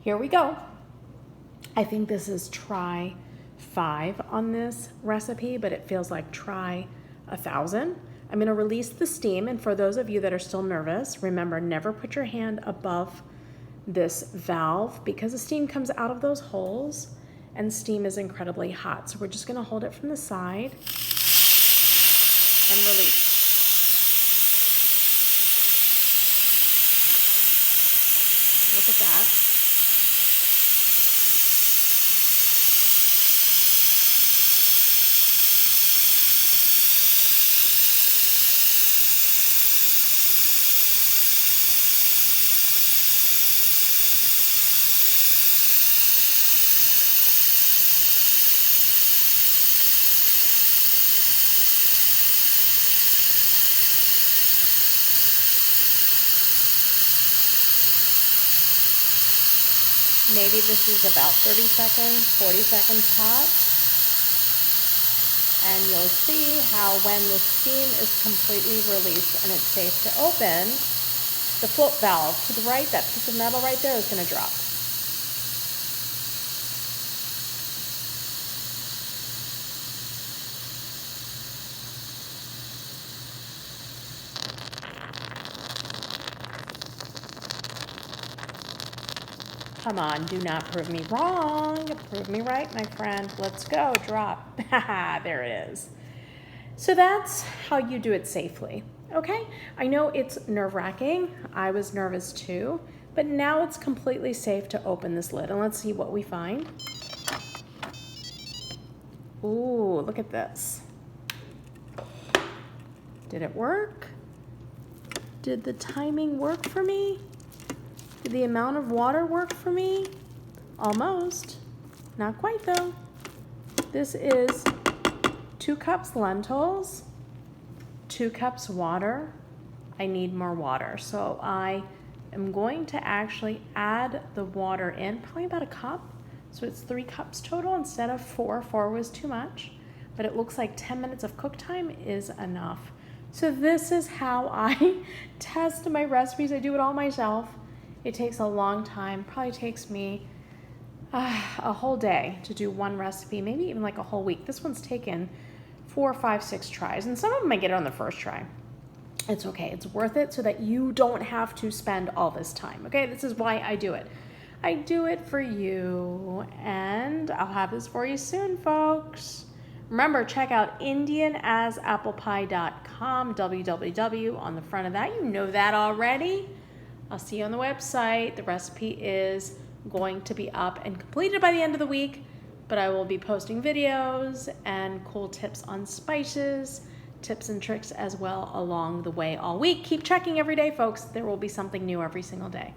here we go. I think this is try 5 on this recipe, but it feels like try 1,000. I'm gonna release the steam, and for those of you that are still nervous, remember, never put your hand above this valve because the steam comes out of those holes and steam is incredibly hot. So we're just gonna hold it from the side and release. Look at that. Maybe this is about 30 seconds, 40 seconds tops. And you'll see how when the steam is completely released and it's safe to open, the float valve to the right, that piece of metal right there, is going to drop. Come on, do not prove me wrong. Prove me right, my friend. Let's go, drop. There it is. So that's how you do it safely, okay? I know it's nerve-wracking. I was nervous too, but now it's completely safe to open this lid, and let's see what we find. Ooh, look at this. Did it work? Did the timing work for me? Did the amount of water work for me? Almost. Not quite though. This is 2 cups lentils, 2 cups water. I need more water. So I am going to actually add the water in, probably about a cup. So it's 3 cups total instead of 4. 4 was too much, but it looks like 10 minutes of cook time is enough. So this is how I test my recipes. I do it all myself. It takes a long time, probably takes me a whole day to do one recipe, maybe even like a whole week. This one's taken 4, 5, 6 tries, and some of them I get it on the first try. It's okay, it's worth it so that you don't have to spend all this time, okay? This is why I do it. I do it for you, and I'll have this for you soon, folks. Remember, check out IndianAsApplePie.com, www on the front of that. You know that already. I'll see you on the website. The recipe is going to be up and completed by the end of the week, but I will be posting videos and cool tips on spices, tips and tricks as well along the way all week. Keep checking every day, folks. There will be something new every single day.